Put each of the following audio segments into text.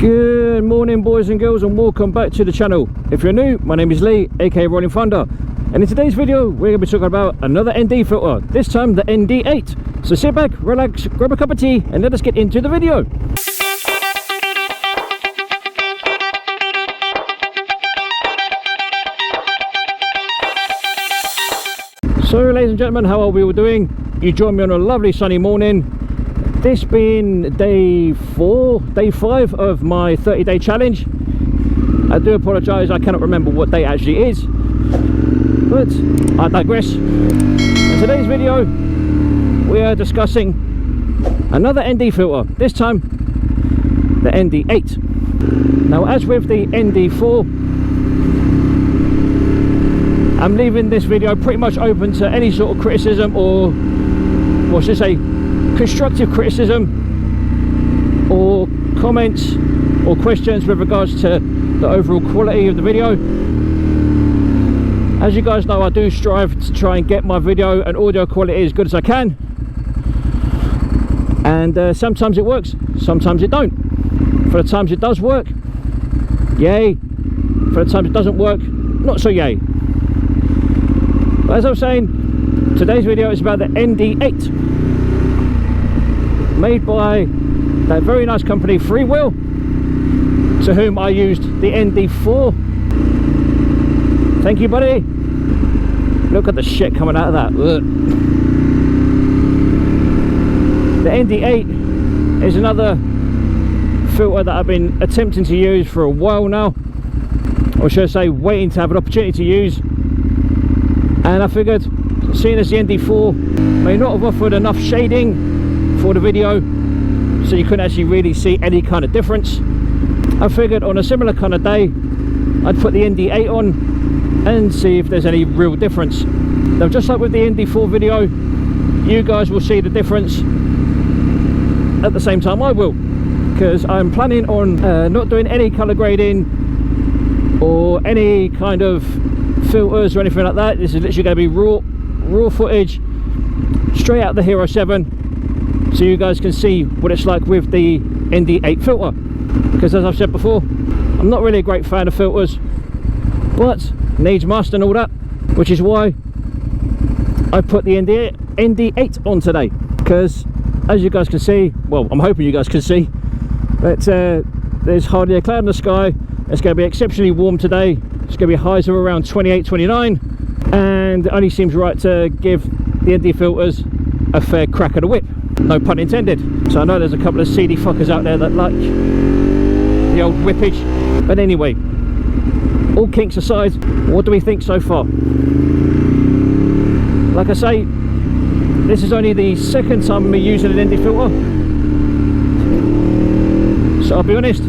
Good morning, boys and girls, and welcome back to the channel. If you're new, my name is Lee, aka Rollin Thunder, and in today's video we're going to be talking about another ND filter, this time the ND8. So sit back, relax, grab a cup of tea, and let us get into the video. So ladies and gentlemen, how are we all doing? You join me on a lovely sunny morning. This being day 5 of my 30-day challenge. I do apologise, I cannot remember what day actually is, but I digress. In today's video we are discussing another ND filter, this time the ND8. Now, as with the ND4, I'm leaving this video pretty much open to any sort of criticism, or what should I say, constructive criticism or comments or questions with regards to the overall quality of the video. As you guys know, I do strive to try and get my video and audio quality as good as I can, and sometimes it works, sometimes it don't. For the times it does work, yay. For the times it doesn't work, not so yay. But as I was saying, today's video is about the ND8, made by that very nice company Freewheel, to whom I used the ND4. Thank you, buddy. Look at the shit coming out of that. Ugh. The ND8 is another filter that I've been attempting to use for a while now, or should I say waiting to have an opportunity to use. And I figured, seeing as the ND4 may not have offered enough shading for the video, so you couldn't actually really see any kind of difference, I figured on a similar kind of day I'd put the ND8 on and see if there's any real difference. Now, just like with the ND4 video, you guys will see the difference at the same time I will, because I'm planning on not doing any color grading or any kind of filters or anything like that. This is literally going to be raw footage straight out of the Hero 7, so you guys can see what it's like with the ND8 filter. Because as I've said before, I'm not really a great fan of filters, but needs must and all that, which is why I put the ND8 on today. Because as you guys can see, well, I'm hoping you guys can see, that there's hardly a cloud in the sky. It's going to be exceptionally warm today. It's going to be highs of around 28, 29, and it only seems right to give the ND filters a fair crack of the whip. No pun intended. So I know there's a couple of seedy fuckers out there that like the old whippage. But anyway, all kinks aside, what do we think so far? Like I say, this is only the second time I'm using an ND filter. So I'll be honest,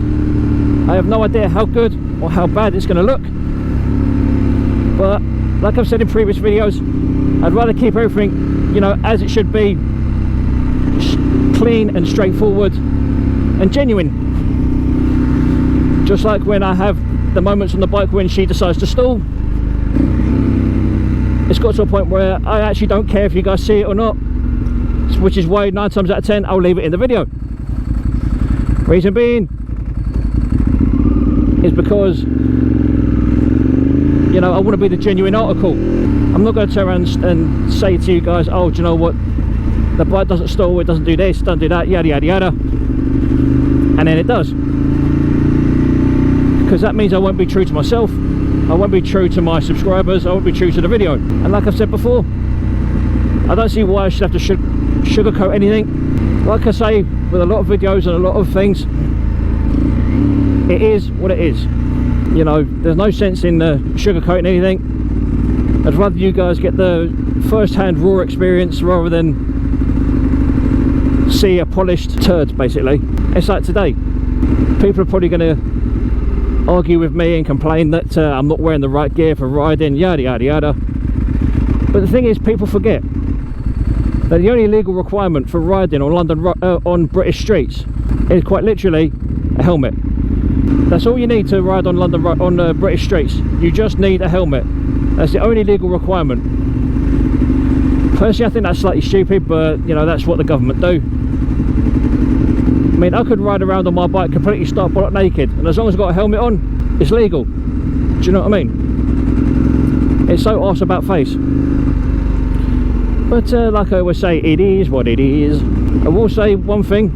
I have no idea how good or how bad it's going to look. But like I've said in previous videos, I'd rather keep everything, you know, as it should be, clean and straightforward and genuine. Just like when I have the moments on the bike when she decides to stall, it's got to a point where I actually don't care if you guys see it or not, which is why 9 times out of 10 I'll leave it in the video. Reason being is because, you know, I want to be the genuine article. I'm not going to turn around and say to you guys, oh, do you know what, the bike doesn't stall, it doesn't do this, doesn't do that, yada yada yada, and then it does. Because that means I won't be true to myself, I won't be true to my subscribers, I won't be true to the video. And like I've said before, I don't see why I should have to sugarcoat anything. Like I say with a lot of videos and a lot of things, it is what it is. You know, there's no sense in sugarcoating anything. I'd rather you guys get the first-hand raw experience rather than see a polished turd, basically. It's like today, people are probably going to argue with me and complain that I'm not wearing the right gear for riding, yada yada yada. But the thing is, people forget that the only legal requirement for riding on on British streets is quite literally a helmet. That's all you need to ride on British streets. You just need a helmet. That's the only legal requirement. Personally, I think that's slightly stupid, but you know, that's what the government do. I mean, I could ride around on my bike completely stark bollock naked, and as long as I've got a helmet on, it's legal. Do you know what I mean? It's so arse about face. But like I always say, it is what it is. I will say one thing.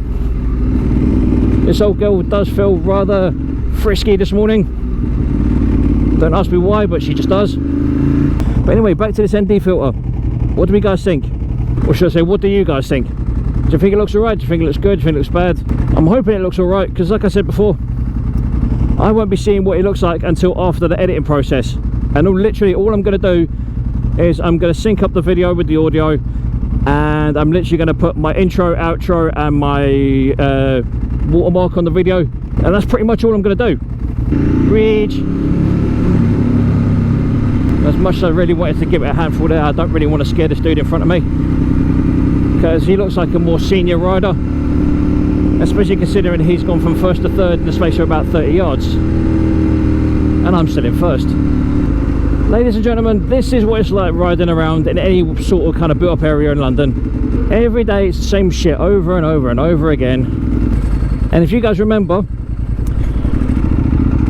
This old girl does feel rather frisky this morning. Don't ask me why, but she just does. But anyway, back to this ND filter. What do you guys think? Or should I say, what do you guys think? Do you think it looks alright? Do you think it looks good? Do you think it looks bad? I'm hoping it looks alright, because like I said before, I won't be seeing what it looks like until after the editing process. And literally all I'm going to do is I'm going to sync up the video with the audio, and I'm literally going to put my intro, outro and my watermark on the video, and that's pretty much all I'm going to do. Bridge. As much as I really wanted to give it a handful there, I don't really want to scare this dude in front of me, because he looks like a more senior rider, especially considering he's gone from first to third in the space of about 30 yards, and I'm still in first. Ladies and gentlemen, this is what it's like riding around in any sort of kind of built up area in London. Every day it's the same shit over and over and over again. And if you guys remember,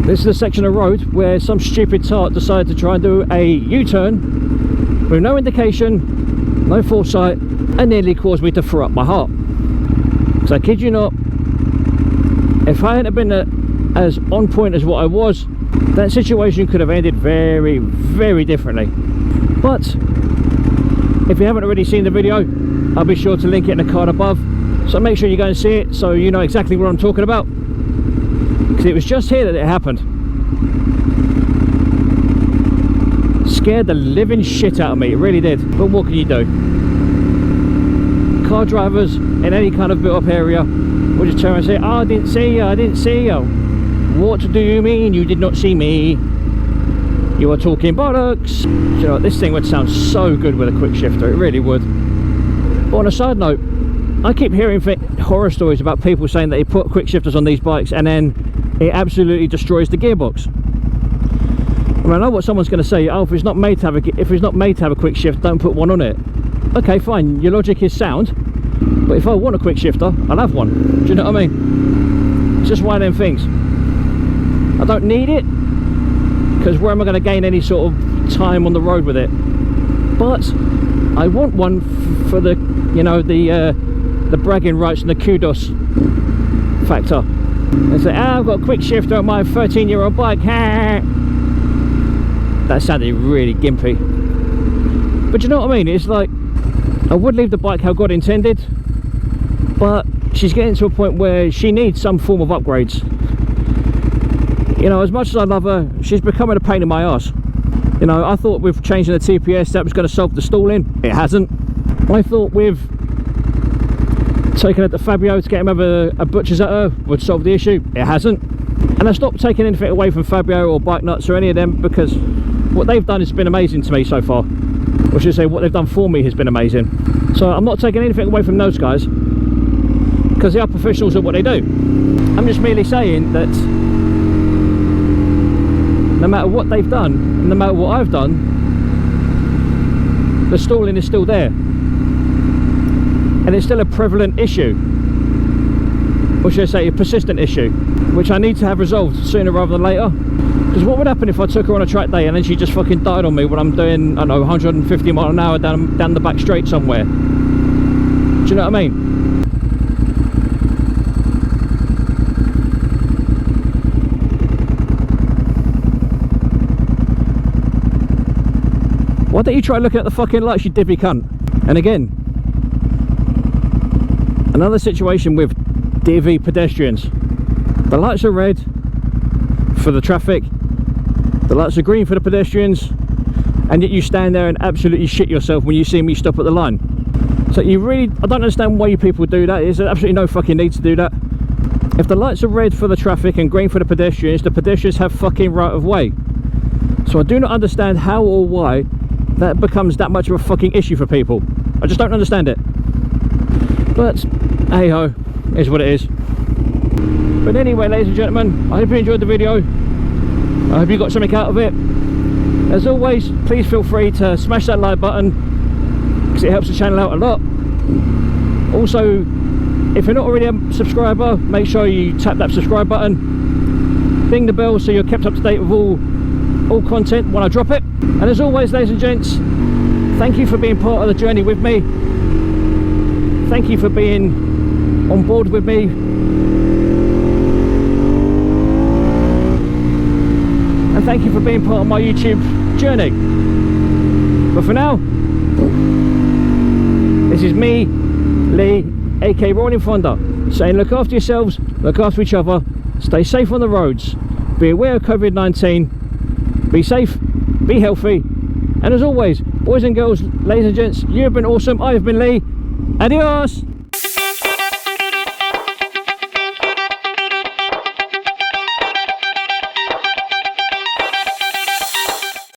this is a section of road where some stupid tart decided to try and do a U-turn with no indication, no foresight, and nearly caused me to throw up my heart. Because I kid you not, if I hadn't been as on point as what I was, that situation could have ended very, very differently. But if you haven't already seen the video, I'll be sure to link it in the card above, so make sure you go and see it so you know exactly what I'm talking about, because it was just here that it happened. Scared the living shit out of me, it really did. But what can you do? Car drivers in any kind of built up area will just turn and say, oh, I didn't see you, I didn't see you. What do you mean you did not see me? You are talking bollocks. You know, this thing would sound so good with a quick shifter, it really would. But on a side note, I keep hearing horror stories about people saying that they put quick shifters on these bikes and then it absolutely destroys the gearbox. I mean, I know what someone's going to say. Oh, if it's not made to have a quick shift, don't put one on it. Okay, fine, your logic is sound, but if I want a quick shifter, I'll have one. Do you know what I mean? It's just one of them things. I don't need it, because where am I going to gain any sort of time on the road with it? But I want one for the, you know, the bragging rights and the kudos factor. And say, I've got a quick shifter on my 13-year-old bike. Ha! That sounded really gimpy. But you know what I mean? It's like, I would leave the bike how God intended, but she's getting to a point where she needs some form of upgrades. You know, as much as I love her, she's becoming a pain in my ass. You know, I thought with changing the TPS that was going to solve the stalling. It hasn't. I thought with taking it to Fabio to get him over a butcher's at her would solve the issue. It hasn't. And I stopped taking anything away from Fabio or Bike Nuts or any of them, because what they've done has been amazing to me so far. Or should I say, what they've done for me has been amazing. So I'm not taking anything away from those guys, because they are professionals at what they do. I'm just merely saying that no matter what they've done, and no matter what I've done, the stalling is still there. And it's still a prevalent issue. Or should I say, a persistent issue, which I need to have resolved sooner rather than later. Because what would happen if I took her on a track day and then she just fucking died on me when I'm doing, I don't know, 150 miles an hour down the back straight somewhere? Do you know what I mean? Why don't you try looking at the fucking lights, you divvy cunt? And again, another situation with divvy pedestrians. The lights are red for the traffic, the lights are green for the pedestrians, and yet you stand there and absolutely shit yourself when you see me stop at the line. So you really, I don't understand why you people do that. There's absolutely no fucking need to do that. If the lights are red for the traffic and green for the pedestrians have fucking right of way. So I do not understand how or why that becomes that much of a fucking issue for people. I just don't understand it. But hey ho, is what it is. But anyway, ladies and gentlemen, I hope you enjoyed the video. I hope you got something out of it. As always, please feel free to smash that like button, because it helps the channel out a lot. Also, If you're not already a subscriber, make sure you tap that subscribe button, ding the bell so you're kept up to date with all content when I drop it. And as always, ladies and gents, thank you for being part of the journey with me. Thank you for being on board with me. And thank you for being part of my YouTube journey. But for now, this is me, Lee, aka Rollin Thunder, saying look after yourselves, look after each other, stay safe on the roads, be aware of COVID-19, be safe, be healthy, and as always, boys and girls, ladies and gents, you have been awesome, I have been Lee, adios!